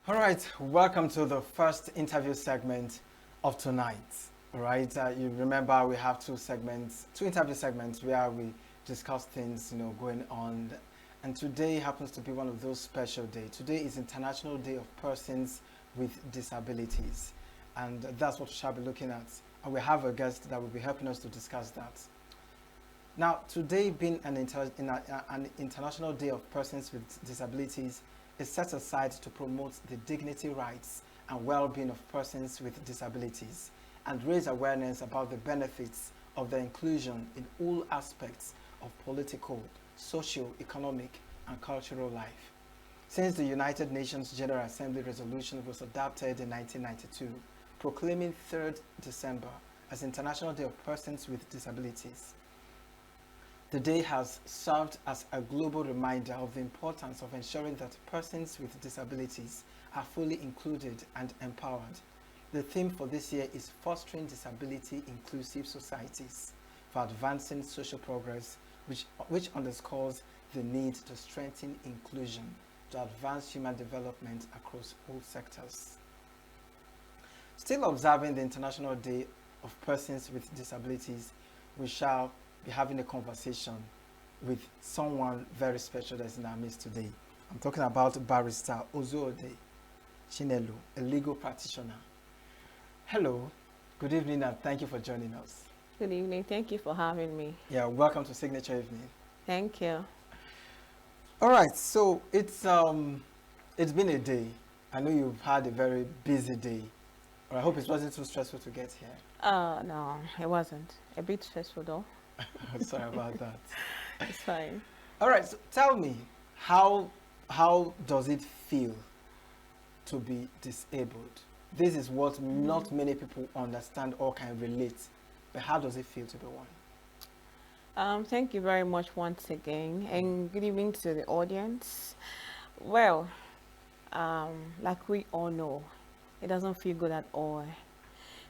All right, welcome to the first interview segment of tonight. All right, you remember we have two interview segments where we discuss things, going on. And today happens to be one of those special days. Today is International Day of Persons with Disabilities. And that's what we shall be looking at. And we have a guest that will be helping us to discuss that. Now, today being an International Day of Persons with Disabilities is set aside to promote the dignity, rights, and well-being of persons with disabilities and raise awareness about the benefits of their inclusion in all aspects of political, social, economic, and cultural life. Since the United Nations General Assembly resolution was adopted in 1992, proclaiming 3rd December as International Day of Persons with Disabilities, the day has served as a global reminder of the importance of ensuring that persons with disabilities are fully included and empowered. The theme for this year is Fostering Disability-Inclusive Societies for Advancing Social Progress, which underscores the need to strengthen inclusion to advance human development across all sectors. Still observing the International Day of Persons with Disabilities, we shall be having a conversation with someone very special that's in our midst today. I'm talking about Barrister Ozuode Chinelo, a legal practitioner. Hello, good evening, and thank you for joining us. Good evening, thank you for having me. Yeah, welcome to Signature Evening. Thank you. All right, so it's been a day. I know you've had a very busy day. I hope it wasn't too stressful to get here. No, it wasn't. A bit stressful though. Sorry about that. It's fine. All right, so tell me, how does it feel to be disabled? This is what not many people understand or can relate. But how does it feel to be one? Thank you very much once again, and good evening to the audience. Well, like we all know, it doesn't feel good at all.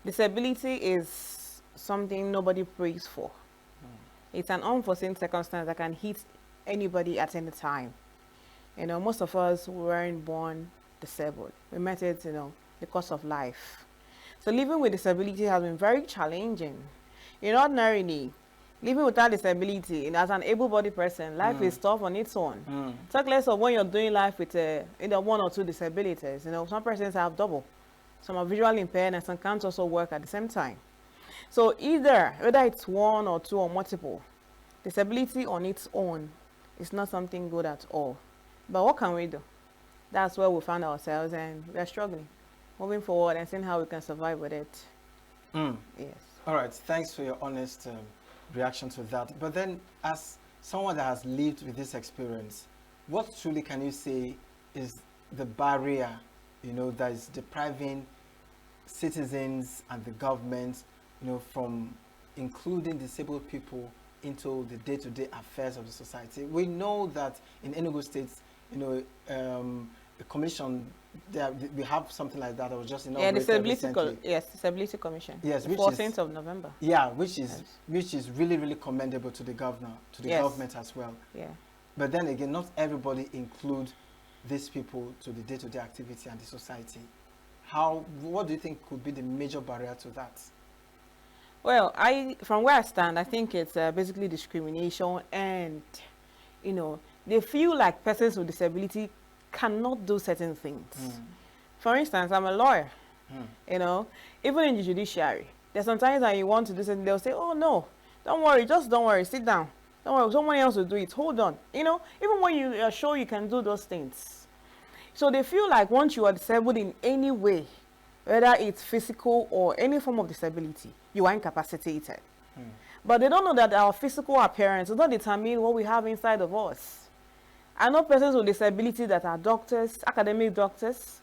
Disability is something nobody prays for. It's an unforeseen circumstance that can hit anybody at any time. Most of us weren't born disabled. We met it, the course of life. So living with disability has been very challenging. Ordinarily, living without disability, and as an able-bodied person, life is tough on its own. Talk less of when you're doing life with either one or two disabilities. Some persons have double. Some are visually impaired and some can't also work at the same time. So whether it's one or two or multiple, disability on its own is not something good at all. But what can we do? That's where we found ourselves, and we're struggling, moving forward and seeing how we can survive with it. Yes. All right, thanks for your honest reaction to that. But then, as someone that has lived with this experience, what truly can you say is the barrier, that is depriving citizens and the government, from including disabled people into the day-to-day affairs of the society? We know that in Enugu State, the commission, we have something like that. I was just Disability Commission. Yes, the 14th of November. Yeah, which is really, really commendable to the governor, to the government as well. Yeah. But then again, not everybody include these people to the day-to-day activity and the society. What do you think could be the major barrier to that? Well, from where I stand, I think it's basically discrimination, and they feel like persons with disability cannot do certain things. For instance, I'm a lawyer. Even in the judiciary, there's sometimes that you want to do something, they'll say, "Oh no, don't worry, sit down. Don't worry, someone else will do it. Hold on." Even when you are sure you can do those things. So they feel like once you are disabled in any way, whether it's physical or any form of disability, you are incapacitated. But they don't know that our physical appearance does not determine what we have inside of us. I know persons with disability that are doctors, academic doctors,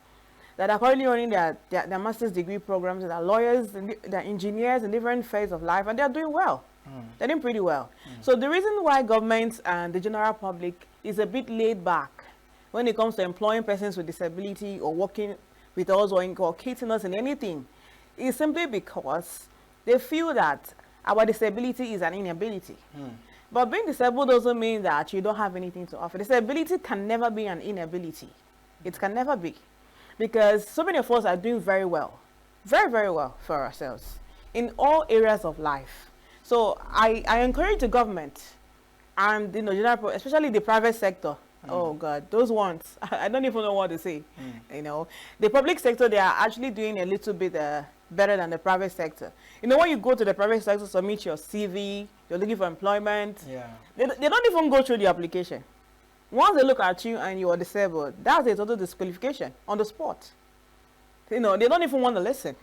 that are currently running their master's degree programs, that are lawyers, they're engineers in different phases of life, and they're doing well. They're doing pretty well. So the reason why governments and the general public is a bit laid back when it comes to employing persons with disability or working with us or inculcating us in anything is simply because they feel that our disability is an inability. But being disabled doesn't mean that you don't have anything to offer. Disability can never be an inability. It can never be. because so many of us are doing very well, very, very well for ourselves in all areas of life. So I encourage the government and, you know, especially the private sector. Oh God, those ones, I don't even know what to say. You know, the public sector, they are actually doing a little bit better than the private sector. You know, when you go to the private sector, submit your CV, you're looking for employment. Yeah. They don't even go through the application. Once they look at you and you are disabled, that's a total disqualification on the spot. You know, they don't even want to listen.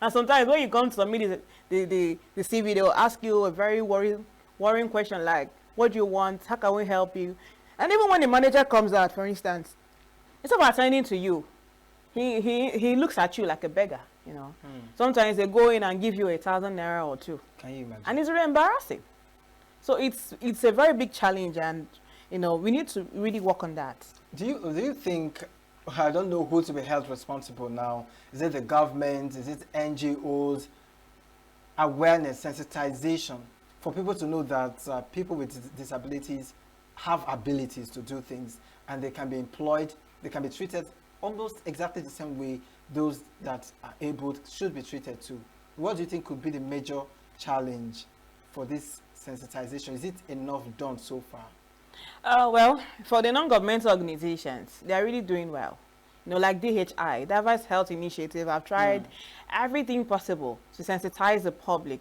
And sometimes when you come to submit the CV, they will ask you a very worrying question like, what do you want? How can we help you? And even when the manager comes out, for instance, instead of attending to you, he looks at you like a beggar, you know. Sometimes they go in and give you 1,000 naira or two. Can you imagine? And it's really embarrassing. So it's a very big challenge, and, you know, we need to really work on that. Do you think, I don't know who to be held responsible now, is it the government, is it NGOs, awareness, sensitization, for people to know that people with disabilities have abilities to do things, and they can be employed, they can be treated almost exactly the same way those that are able should be treated too. What do you think could be the major challenge for this sensitization? Is it enough done so far? Well, for the non-governmental organizations, they are really doing well. You know, like DHI, Diverse Health Initiative, have tried everything possible to sensitize the public.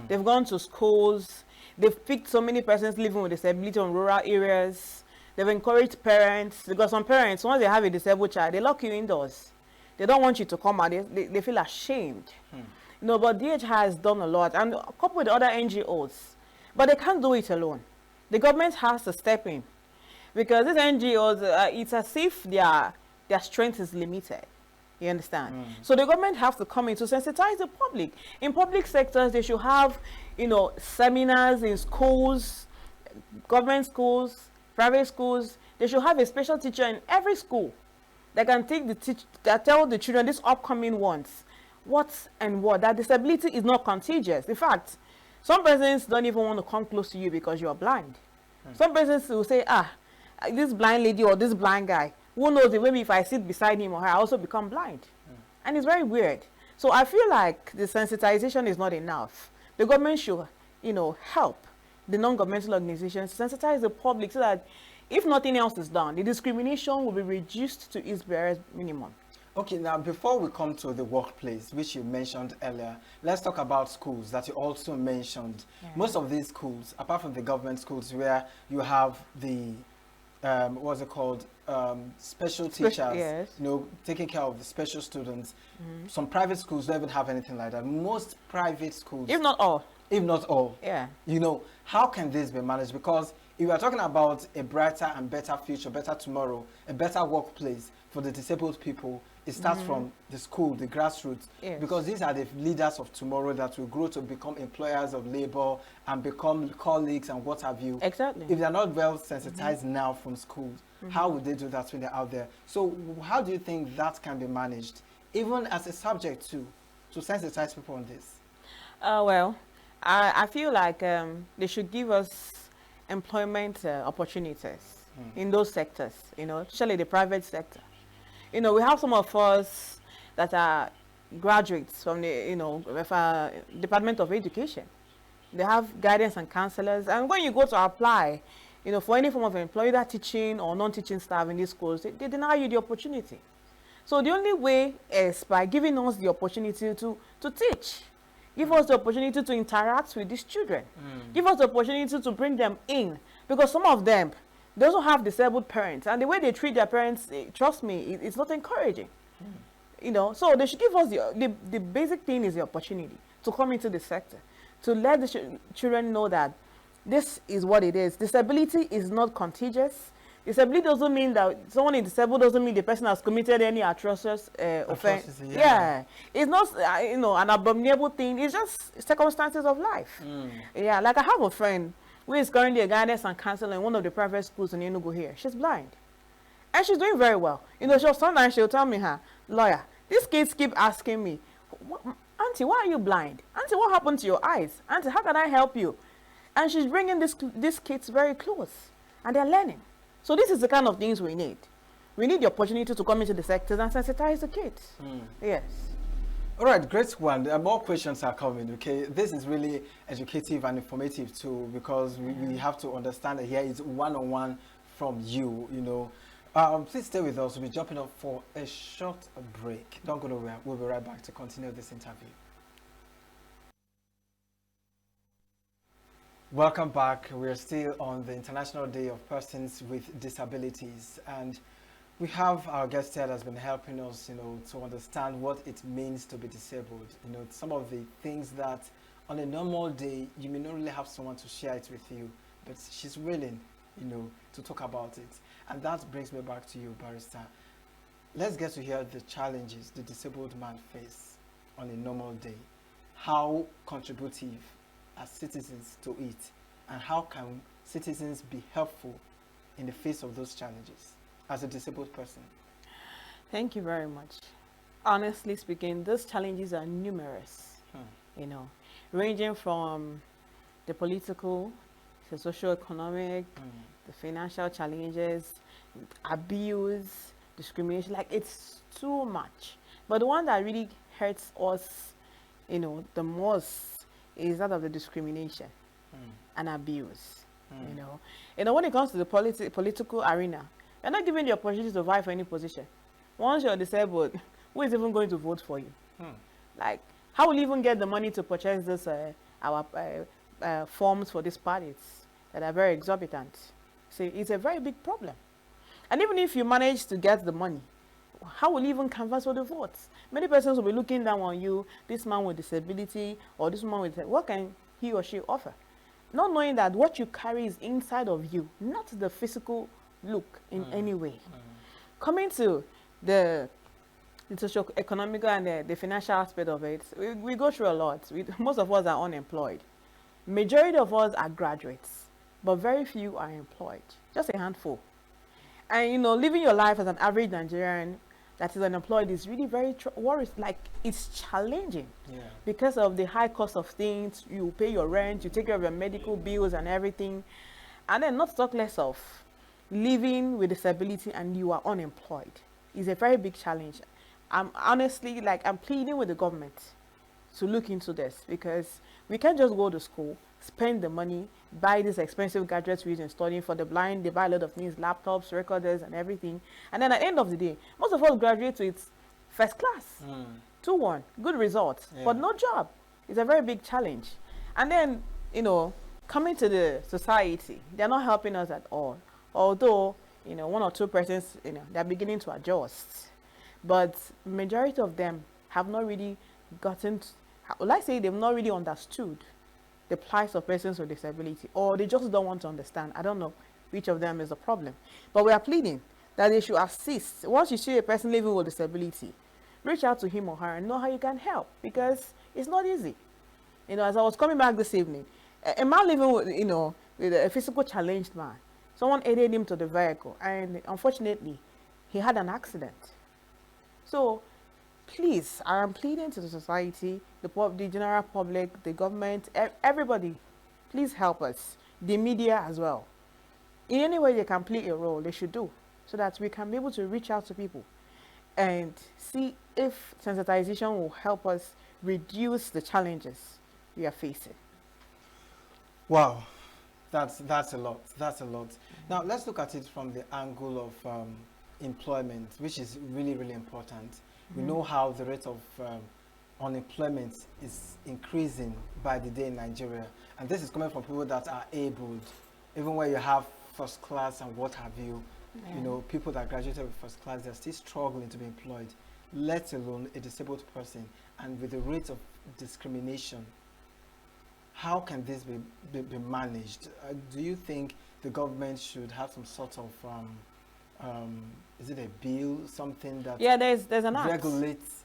They've gone to schools. They've picked so many persons living with disability in rural areas. They've encouraged parents, because some parents, once they have a disabled child, they lock you indoors. They don't want you to come out. They feel ashamed. You know, but DH has done a lot, and a couple with other NGOs. But they can't do it alone. The government has to step in, because these NGOs, it's as if their strength is limited. You understand? So the government has to come in to sensitize the public. In public sectors, they should have, you know, seminars in schools, government schools, private schools. They should have a special teacher in every school that can tell the children, these upcoming ones, that disability is not contagious. In fact, some persons don't even want to come close to you because you are blind. Some persons will say, this blind lady or this blind guy, who knows, maybe if I sit beside him or her, I also become blind. And it's very weird. So I feel like the sensitization is not enough. The government should, you know, help the non-governmental organizations to sensitize the public so that if nothing else is done, the discrimination will be reduced to its barest minimum. Okay, now before we come to the workplace, which you mentioned earlier, let's talk about schools that you also mentioned. Most of these schools, apart from the government schools where you have the what's it called, special teachers, you know, taking care of the special students. Some private schools don't even have anything like that. Most private schools, if not all, you know, how can this be managed? Because if we are talking about a brighter and better future, better tomorrow, a better workplace for the disabled people, it starts from the school, the grassroots, because these are the leaders of tomorrow that will grow to become employers of labor and become colleagues and what have you. Exactly. If they're not well sensitized now from schools, how would they do that when they're out there? So how do you think that can be managed, even as a subject to sensitize people on this? Well, I feel like they should give us employment opportunities in those sectors, you know, especially the private sector. You know, we have some of us that are graduates from the, you know, Department of Education. They have guidance and counselors. And when you go to apply, you know, for any form of employee, that teaching or non-teaching staff in these schools, they deny you the opportunity. So the only way is by giving us the opportunity to teach. Give us the opportunity to interact with these children. Give us the opportunity to bring them in. Because some of them, they also have disabled parents, and the way they treat their parents, trust me, it's not encouraging. You know, so they should give us the basic thing is the opportunity to come into the sector, to let the children know that this is what it is. Disability is not contagious. Disability doesn't mean that someone is disabled, doesn't mean the person has committed any atrocious offense. It's not you know, an abominable thing. It's just circumstances of life. Yeah, like I have a friend who is currently a guidance and counselor in one of the private schools in Enugu here. She's blind. And she's doing very well. You know, sometimes she'll tell me, lawyer, these kids keep asking me, Auntie, why are you blind? Auntie, what happened to your eyes? Auntie, how can I help you? And she's bringing these kids very close. And they're learning. So this is the kind of things we need. we need the opportunity to come into the sectors and sensitize the kids. Yes. All right, great one. More questions are coming, okay? This is really educative and informative too, because we have to understand that here is one-on-one from you, you know. Please stay with us. We'll be jumping up for a short break. Don't go nowhere. We'll be right back to continue this interview. Welcome back. We're still on the International Day of Persons with Disabilities, and we have our guest here that's been helping us, you know, to understand what it means to be disabled. You know, some of the things that on a normal day, you may not really have someone to share it with you, but she's willing, you know, to talk about it. And that brings me back to you, Barrister. Let's get to hear the challenges the disabled man face on a normal day. How contributive are citizens to it? And how can citizens be helpful in the face of those challenges as a disabled person? Thank you very much. Honestly speaking, those challenges are numerous, you know, ranging from the political, the socio-economic, the financial challenges, abuse, discrimination, like it's too much. But the one that really hurts us, you know, the most is that of the discrimination and abuse, you know. You know, when it comes to the political arena, you're not given the opportunity to vie for any position. Once you're disabled, who is even going to vote for you? Like, how will you even get the money to purchase this, our forms for these parties that are very exorbitant? See, it's a very big problem. And even if you manage to get the money, how will you even canvass for the votes? Many persons will be looking down on you, this man with disability, or this man with, what can he or she offer? Not knowing that what you carry is inside of you, not the physical look in any way. Coming to the socio-economic and the financial aspect of it, we go through a lot. Most of us are unemployed. Majority of us are graduates, but very few are employed, just a handful. And you know, living your life as an average Nigerian that is unemployed is really very worrisome. Like, it's challenging because of the high cost of things. You pay your rent, you take care of your medical bills and everything, and then not to talk less of living with disability and you are unemployed is a very big challenge. I'm honestly, like, I'm pleading with the government to look into this, because we can't just go to school, spend the money, buy these expensive gadgets we use in studying. For the blind, they buy a lot of things, laptops, recorders, and everything. And then at the end of the day, most of us graduate with first class, 2-1, good results, but no job. It's a very big challenge. And then, you know, coming to the society, they're not helping us at all. Although, you know, 1 or 2 persons, you know, they're beginning to adjust. But majority of them have not really gotten, let's say they've not really understood the plight of persons with disability, or they just don't want to understand. I don't know which of them is the problem. But we are pleading that they should assist. Once you see a person living with disability, reach out to him or her and know how you can help, because it's not easy. You know, as I was coming back this evening, a man living with, you know, with a physical challenged man, someone aided him to the vehicle, and unfortunately, he had an accident. So, please, I am pleading to the society, the general public, the government, everybody, please help us. The media as well. In any way they can play a role, they should do, so that we can be able to reach out to people and see if sensitization will help us reduce the challenges we are facing. Wow, that's a lot. That's a lot. Now let's look at it from the angle of employment, which is really, really important. We know how the rate of unemployment is increasing by the day in Nigeria, and this is coming from people that are abled. Even where you have first class and what have you, you know, people that graduated with first class, they're still struggling to be employed, let alone a disabled person. And with the rate of discrimination, how can this be managed? Do you think the government should have some sort of is it a bill, something that there's an act regulates,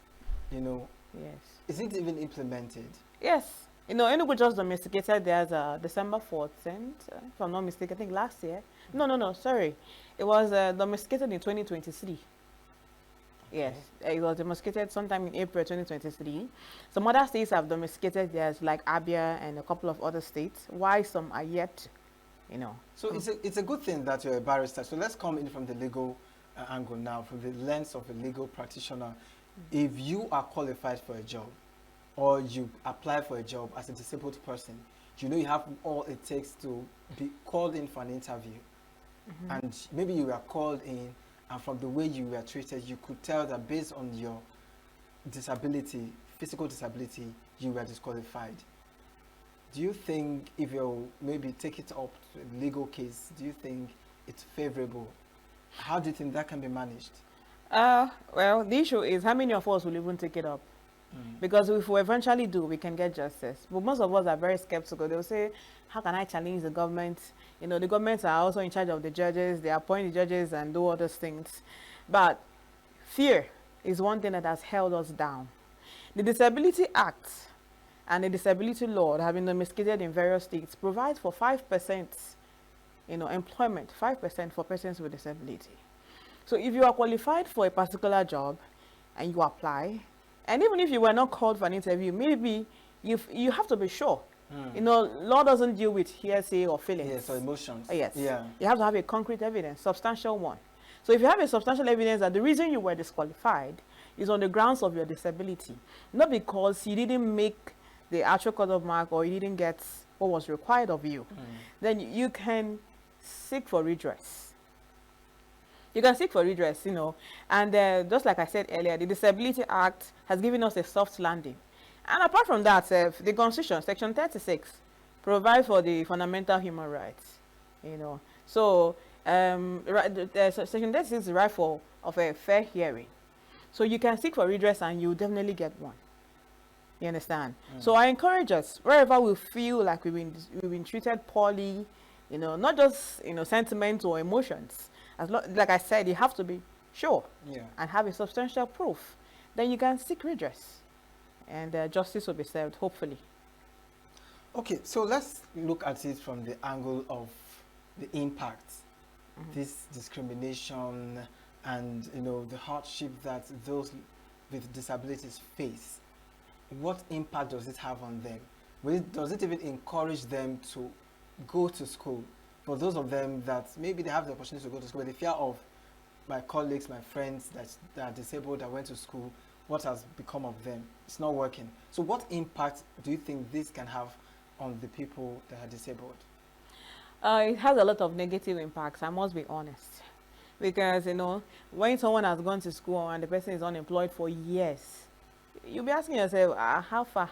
you know? Yes. Is it even implemented? Yes. You know, Enugu just domesticated theirs December 14th, if I'm not mistaken, I think last year. No, sorry. It was domesticated in 2023. Okay. Yes, it was domesticated sometime in April 2023. Some other states have domesticated theirs, like Abia and a couple of other states. Why some are yet, you know. So it's a good thing that you're a barrister. So let's come in from the legal angle now, from the lens of a legal practitioner. If you are qualified for a job, or you apply for a job as a disabled person, you know you have all it takes to be called in for an interview. And maybe you were called in, and from the way you were treated, you could tell that based on your disability, physical disability, you were disqualified. Do you think if you maybe take it up to a legal case, do you think it's favorable? How do you think that can be managed? Well, the issue is how many of us will even take it up? Because if we eventually do, we can get justice. But most of us are very skeptical. They'll say, how can I challenge the government? You know, the governments are also in charge of the judges. They appoint the judges and do all those things. But fear is one thing that has held us down. The Disability Act and the disability law that have been domesticated in various states provides for 5%, employment, 5% for persons with disability. So if you are qualified for a particular job and you apply, and even if you were not called for an interview, maybe you have to be sure. Law doesn't deal with hearsay or feelings. Yes, or emotions. Yes. Yeah. You have to have a concrete evidence, substantial one. So if you have a substantial evidence that the reason you were disqualified is on the grounds of your disability, not because you didn't make the actual cut-off mark or you didn't get what was required of you, then you can seek for redress. You can seek for redress, and just like I said earlier, the Disability Act has given us a soft landing. And apart from that, the Constitution, Section 36, provides for the fundamental human rights, So, Section 36 is the right of a fair hearing. So you can seek for redress and you definitely get one. You understand? So I encourage us, wherever we feel like we've been treated poorly, not just, sentiments or emotions. Like I said, you have to be sure and have a substantial proof. Then you can seek redress, and justice will be served, hopefully. Okay, so let's look at it from the angle of the impact, this discrimination, and the hardship that those with disabilities face. What impact does it have on them? Does it even encourage them to go to school? For those of them that maybe they have the opportunity to go to school, but the fear of my colleagues, my friends that are disabled, that went to school, what has become of them? It's not working. So what impact do you think this can have on the people that are disabled? It has a lot of negative impacts, I must be honest. Because, when someone has gone to school and the person is unemployed for years, you'll be asking yourself, how far?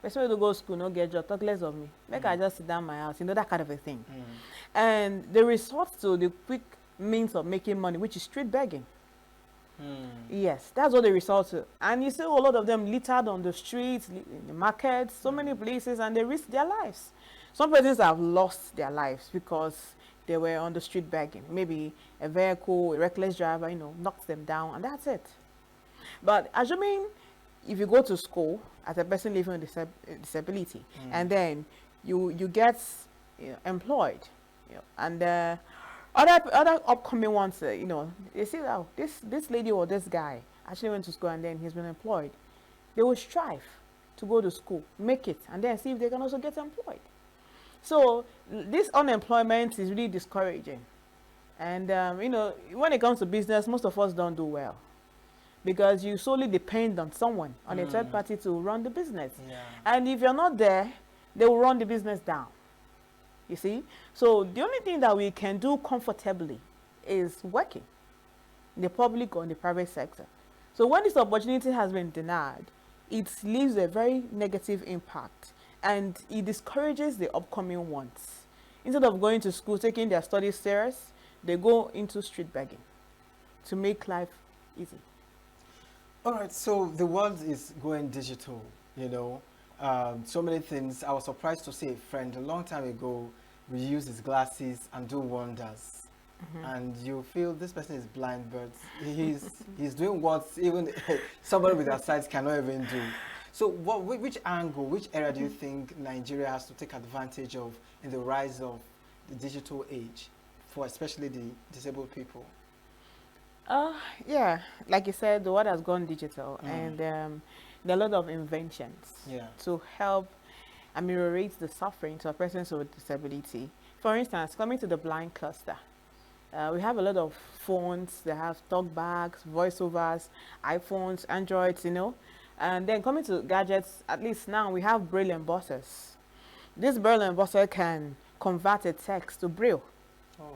Person to go to school, no get job, talk less of me. Make I just sit down in my house, that kind of a thing. And they resort to the quick means of making money, which is street begging. Yes, that's what they resort to. And you see a lot of them littered on the streets, in the markets, so many places, and they risk their lives. Some persons have lost their lives because they were on the street begging. Maybe a vehicle, a reckless driver, knocked them down, and that's it. But assuming if you go to school as a person living with disability, and then you get employed, and other upcoming ones, they say, oh, this lady or this guy actually went to school and then he's been employed. They will strive to go to school, make it, and then see if they can also get employed. So this unemployment is really discouraging. And when it comes to business, most of us don't do well, because you solely depend on someone, on a third party to run the business. And if you're not there, they will run the business down. You see? So the only thing that we can do comfortably is working in the public or in the private sector. So when this opportunity has been denied, it leaves a very negative impact, and it discourages the upcoming ones. Instead of going to school, taking their studies serious, they go into street begging to make life easy. All right, so the world is going digital, so many things. I was surprised to see a friend a long time ago reuse his glasses and do wonders. And you feel this person is blind, but he's doing what even somebody with their sight cannot even do. So which angle, which area do you think Nigeria has to take advantage of in the rise of the digital age for especially the disabled people? Yeah, like you said, the world has gone digital, and there are a lot of inventions to help ameliorate the suffering to persons with disability. For instance, coming to the blind cluster, We have a lot of phones. They have talk bags, voiceovers, iPhones, Androids, you know. And then coming to gadgets, at least now we have braille embossers. This braille embosser can convert a text to braille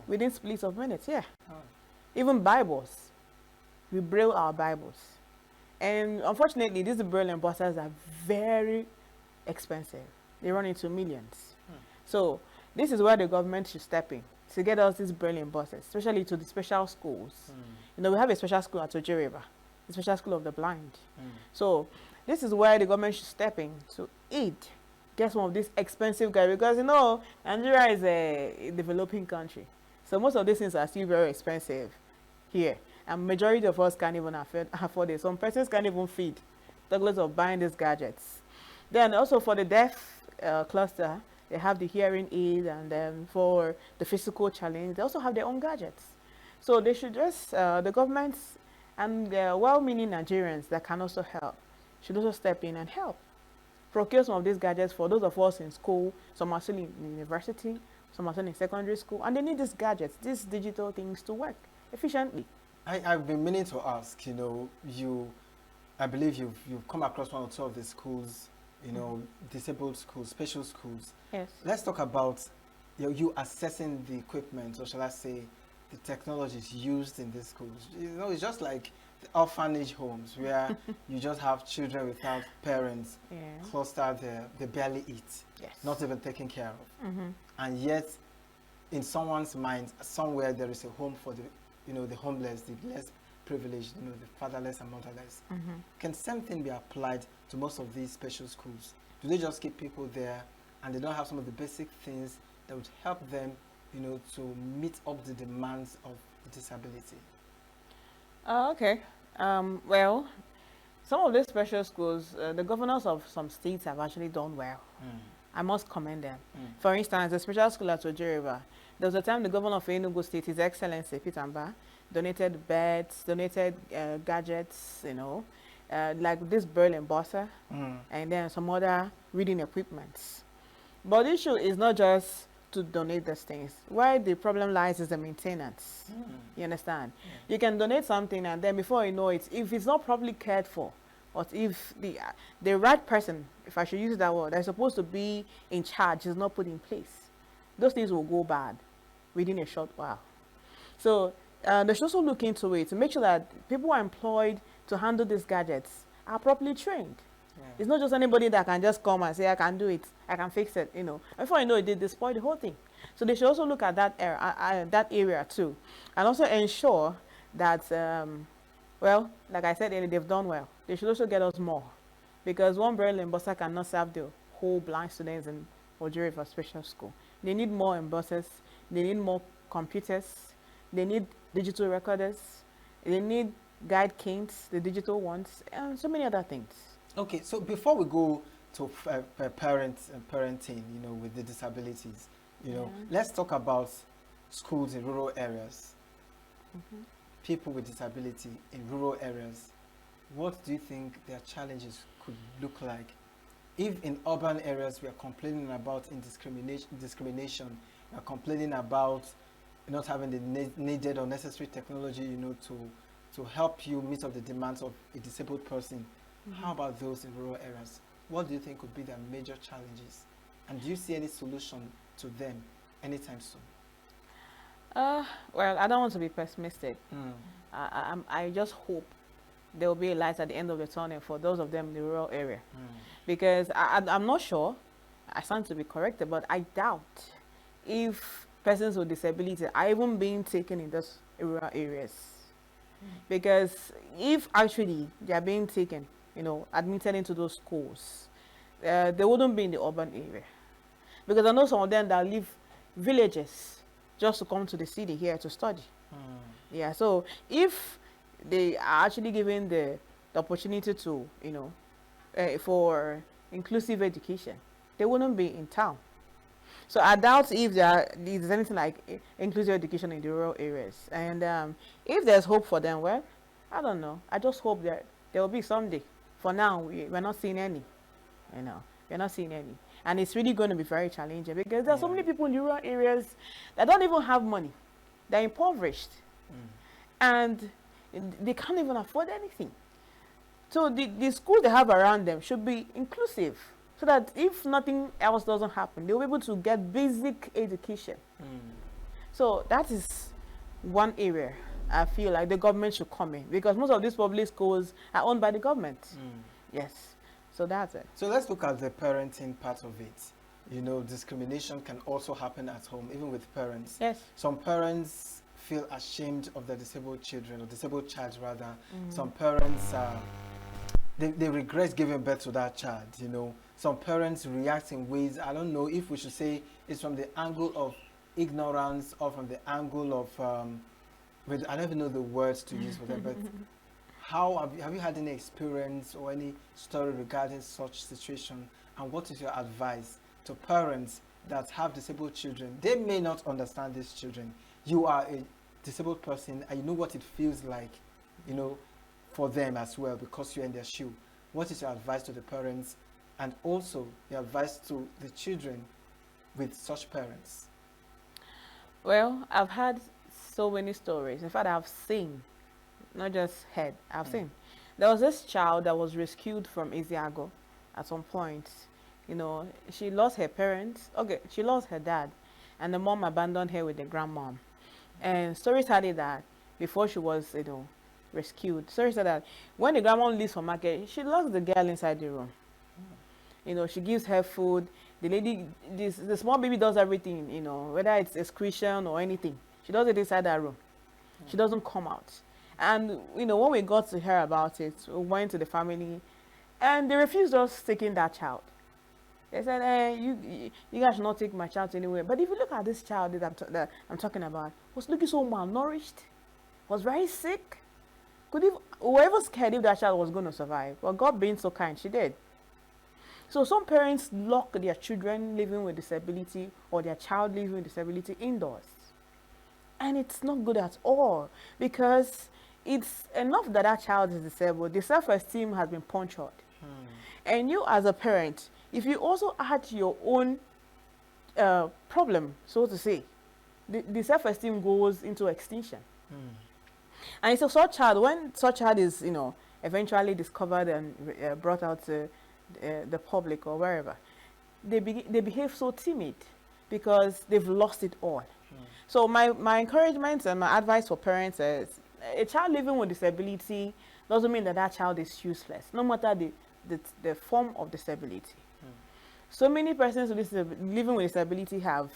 within splits of minutes, yeah. Even Bibles. We braille our Bibles. And unfortunately, these braille embossers are very expensive. They run into millions. So this is where the government should step in to get us these braille embossers, especially to the special schools. You know, we have a special school at Signaturetv, the special school of the blind. So this is where the government should step in to aid, get some of these expensive guys, because you know Nigeria is a developing country, so most of these things are still very expensive here, and majority of us can't even afford it. Some persons can't even feed, talk less of buying these gadgets. Then also for the deaf cluster, they have the hearing aid, and then for the physical challenge, they also have their own gadgets. So they should just, the governments and well-meaning Nigerians that can also help should also step in and help. Procure some of these gadgets for those of us in school. Some are still in university, some are still in secondary school, and they need these gadgets, these digital things to work efficiently. I've been meaning to ask, you know, I believe you've come across one or two of the schools, you know, disabled schools, special schools. Yes. Let's talk about you assessing the equipment, or shall I say, the technologies used in these schools. You know, it's just like the orphanage homes where you just have children without parents clustered there. They barely eat, not even taken care of. And yet, in someone's mind, somewhere there is a home for the, you know, the homeless, the less privileged, you know, the fatherless and motherless. Can same thing be applied to most of these special schools? Do they just keep people there and they don't have some of the basic things that would help them, you know, to meet up the demands of disability? Okay. Well, some of these special schools, the governors of some states have actually done well. I must commend them. For instance, the special school at Signaturetv, there was a time the governor of Enugu State, His Excellency Pitamba, donated beds, donated gadgets, you know, like this braille embosser, and then some other reading equipments. But the issue is not just to donate these things. Where the problem lies is the maintenance. You understand? You can donate something, and then before you know it, if it's not properly cared for, or if the right person, if I should use that word, that's supposed to be in charge is not put in place, those things will go bad within a short while. So they should also look into it to make sure that people who are employed to handle these gadgets are properly trained. It's not just anybody that can just come and say, I can do it, I can fix it, you know. Before you know it, they spoil the whole thing. So they should also look at that area too, and also ensure that, well, like I said earlier, they've done well. They should also get us more, because one braille embosser cannot serve the whole blind students in Signaturetv special school. They need more embossers, they need more computers, they need digital recorders, they need guide canes, the digital ones, and so many other things. Okay, so before we go to parents and parenting, you know, with the disabilities, you know, let's talk about schools in rural areas. People with disability in rural areas. What do you think their challenges could look like? If in urban areas we are complaining about discrimination, we are complaining about not having the needed or necessary technology, you know, to help you meet up the demands of a disabled person. How about those in rural areas? What do you think would be their major challenges? And do you see any solution to them anytime soon? Well, I don't want to be pessimistic. I just hope there will be a light at the end of the tunnel for those of them in the rural area. Because I'm not sure, I stand to be corrected, but I doubt if persons with disability are even being taken in those rural areas. Because if actually they are being taken, you know, admitted into those schools, they wouldn't be in the urban area. Because I know some of them that live villages just to come to the city here to study. Yeah, so if they are actually given the opportunity to, you know, for inclusive education, they wouldn't be in town. So I doubt if there's anything like inclusive education in the rural areas. And if there's hope for them, well, I don't know. I just hope that there will be someday. For now, we're not seeing any. You know, we're not seeing any. And it's really going to be very challenging because there are so many people in rural areas that don't even have money. they're impoverished. And they can't even afford anything. So the schools they have around them should be inclusive, so that if nothing else doesn't happen, they'll be able to get basic education. So that is one area I feel like the government should come in, because most of these public schools are owned by the government. Yes. So that's it. So let's look at the parenting part of it. You know, discrimination can also happen at home, even with parents. Yes. Some parents feel ashamed of their disabled children, or disabled child rather. Some parents, they regret giving birth to that child, you know. Some parents react in ways, I don't know if we should say it's from the angle of ignorance or from the angle of, I don't even know the words to use for them, but how have you had any experience or any story regarding such situation? And what is your advice to parents that have disabled children? They may not understand these children. You are a disabled person and you know what it feels like, you know, for them as well, because you're in their shoe. What is your advice to the parents, and also your advice to the children with such parents? Well, I've had so many stories. In fact, I've seen, not just heard, I've seen. There was this child that was rescued from Isiago at some point. You know, she lost her parents. Okay, she lost her dad, and the mom abandoned her with the grandmom. And stories had it that before she was, you know, rescued, stories said that when the grandma leaves for market, she locks the girl inside the room. You know, she gives her food. The lady, the small baby does everything, you know, whether it's excretion or anything. She does it inside that room. She doesn't come out. And, you know, when we got to hear about it, we went to the family, and they refused us taking that child. They said, you guys should not take my child anywhere. But if you look at this child that I'm talking about, was looking so malnourished, was very sick. Whoever scared if that child was going to survive. But God being so kind, she did. So some parents lock their children living with disability or their child living with disability indoors. And it's not good at all, because it's enough that that child is disabled. The self-esteem has been punctured. And you as a parent, if you also add your own problem, so to say, the self-esteem goes into extinction. And so such child, when such child is, you know, eventually discovered and brought out to the public or wherever, they behave so timid because they've lost it all. So my encouragement and my advice for parents is, a child living with disability doesn't mean that that child is useless, no matter the form of disability. So many persons living with disability have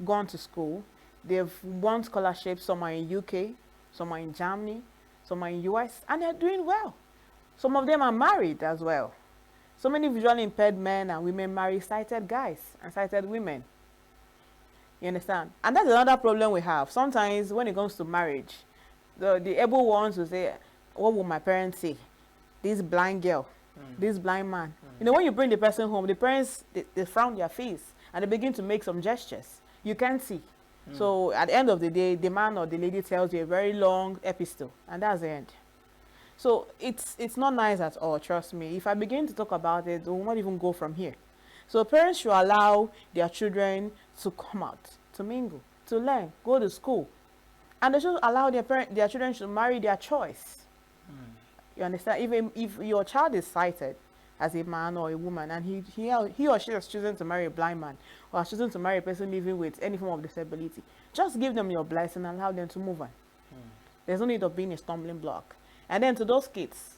gone to school. They've won scholarships. Some are in UK, some are in Germany, some are in US, and they're doing well. Some of them are married as well. So many visually impaired men and women marry sighted guys and sighted women. You understand? And that's another problem we have. Sometimes when it comes to marriage, the able ones will say, what will my parents say? This blind girl, this blind man. You know, when you bring the person home, the parents, they frown their face and they begin to make some gestures. You can't see. So at the end of the day, the man or the lady tells you a very long epistle, and that's the end. So it's not nice at all, trust me. If I begin to talk about it, we will not even go from here. So parents should allow their children to come out, to mingle, to learn, go to school. And they should allow their children to marry their choice. You understand? Even if your child is sighted as a man or a woman, and he or she has chosen to marry a blind man, or has chosen to marry a person living with any form of disability, just give them your blessing and allow them to move on. There's no need of being a stumbling block. And then to those kids,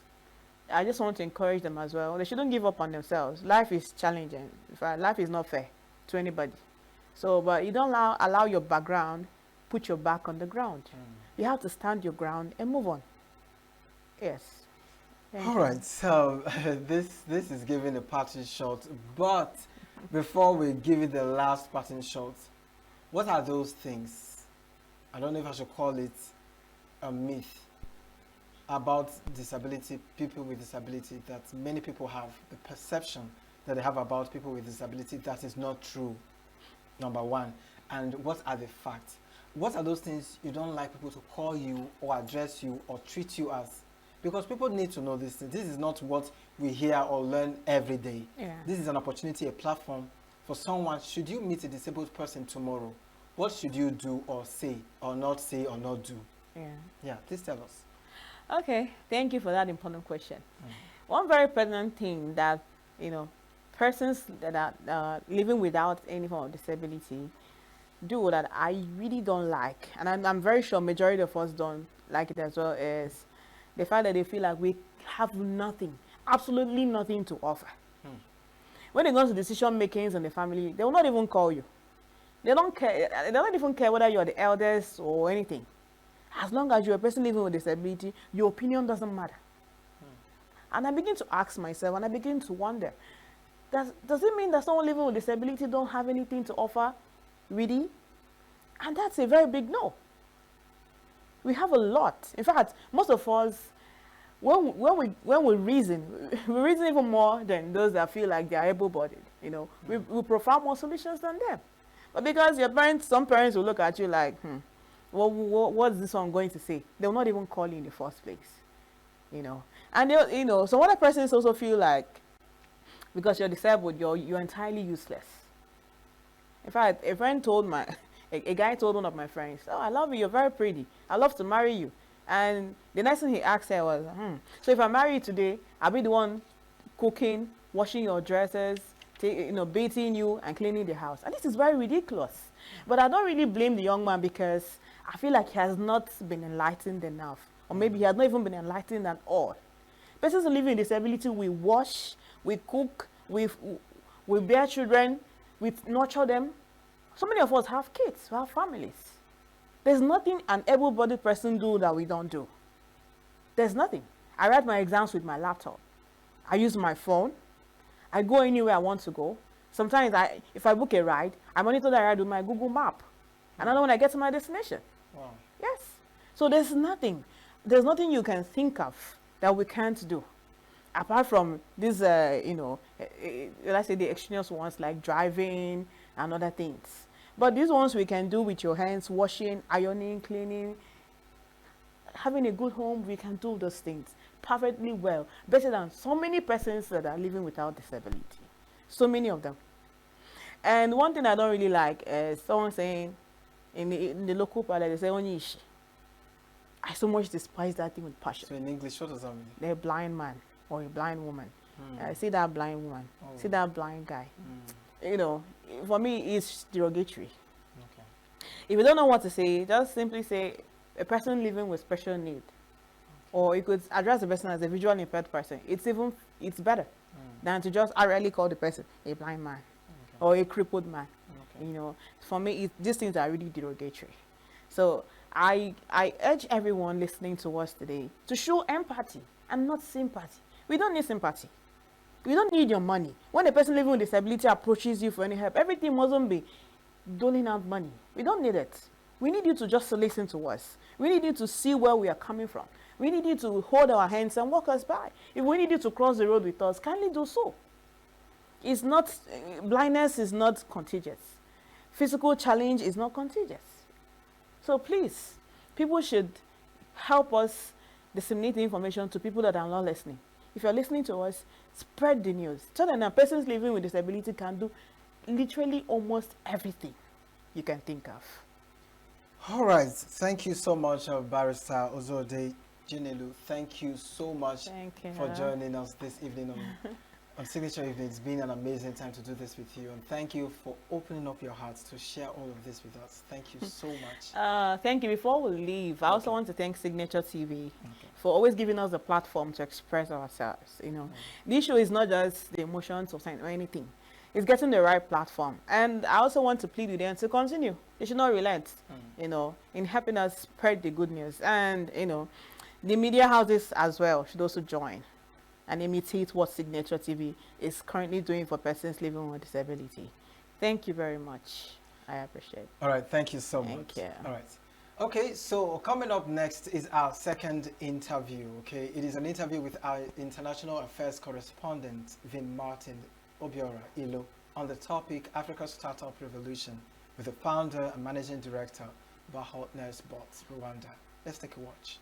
I just want to encourage them as well. They shouldn't give up on themselves. Life is challenging. In fact, life is not fair to anybody. So, but you don't allow your background put your back on the ground. You have to stand your ground and move on. Yes. All right, so this is giving a parting shot, but before we give it the last parting shot, what are those things, I don't know if I should call it a myth, about disability, people with disability, that many people have, the perception that they have about people with disability that is not true, number one, and what are the facts? What are those things you don't like people to call you or address you or treat you as? Because people need to know this. This is not what we hear or learn every day. This is an opportunity, a platform for someone. Should you meet a disabled person tomorrow what should you do or say or not do? Yeah. Yeah, please tell us. Okay, thank you for that important question. One very pertinent thing that, you know, persons that are living without any form of disability do that I really don't like, and I'm very sure majority of us don't like it as well, is the fact that they feel like we have nothing, absolutely nothing to offer. When it comes to decision makings in the family, they will not even call you. They don't care. They don't even care whether you're the eldest or anything. As long as you're a person living with disability, your opinion doesn't matter. And I begin to ask myself, and I begin to wonder, does it mean that someone living with disability don't have anything to offer, really? And that's a very big no. We have a lot. In fact, most of us, when we reason, we reason even more than those that feel like they are able-bodied. You know, we provide more solutions than them. But because your parents, some parents will look at you like, what's this one going to say? They will not even call you in the first place. You know, and they, you know, some other persons also feel like because you're disabled, you're entirely useless. In fact, a friend told a guy told one of my friends, "Oh, I love you. You're very pretty. I love to marry you." And the next thing he asked her was, "So if I marry you today, I'll be the one cooking, washing your dresses, bathing you, and cleaning the house." And this is very ridiculous. But I don't really blame the young man because I feel like he has not been enlightened enough. Or maybe he has not even been enlightened at all. Persons living with disability, we wash, we cook, we bear children, we nurture them. So many of us have kids, we have families. There's nothing an able-bodied person do that we don't do. There's nothing. I write my exams with my laptop. I use my phone. I go anywhere I want to go. Sometimes if I book a ride, I monitor that ride with my Google map. And I know when I get to my destination. Wow. Yes. So there's nothing you can think of that we can't do. Apart from these, let's say the extraneous ones like driving and other things. But these ones we can do with your hands, washing, ironing, cleaning, having a good home, we can do those things perfectly well. Better than so many persons that are living without disability. So many of them. And one thing I don't really like is someone saying, in the local parlor, they say, "Onyishi." I so much despise that thing with passion. So in English, what does that mean? They're a blind man or a blind woman. See that blind woman. See that blind guy. You know, for me, it's derogatory. Okay. If you don't know what to say, just simply say a person living with special need. Or you could address the person as a visually impaired person. It's better than to just really call the person a blind man or a crippled man. Okay. You know, for me, these things are really derogatory. So I urge everyone listening to us today to show empathy and not sympathy. We don't need sympathy. We don't need your money. When a person living with disability approaches you for any help, everything mustn't be doling out money. We don't need it. We need you to just listen to us. We need you to see where we are coming from. We need you to hold our hands and walk us by. If we need you to cross the road with us, kindly do so. It's not, blindness is not contagious. Physical challenge is not contagious. So please, people should help us disseminate the information to people that are not listening. If you're listening to us, spread the news. Tell them that persons living with disability can do literally almost everything you can think of. All right. Thank you so much, Barrister Ozode Jinelu. Thank you so much for joining us this evening on Signature Evening. It's been an amazing time to do this with you. And thank you for opening up your hearts to share all of this with us. Thank you so much. Thank you. Before we leave, I also want to thank Signaturetv for always giving us a platform to express ourselves. You know, the issue is not just the emotions or anything. It's getting the right platform. And I also want to plead with them to continue. They should not relent, you know, in helping us spread the good news. And, you know, the media houses as well should also join and imitate what Signaturetv is currently doing for persons living with disability. Thank you very much. I appreciate it. All right. Thank you so much. Thank you. All right. Okay, so coming up next is our second interview, okay? It is an interview with our international affairs correspondent, Vin Martin Obiora Ilo, on the topic Africa's Startup Revolution with the founder and managing director, Bahot Nesbot, Rwanda. Let's take a watch.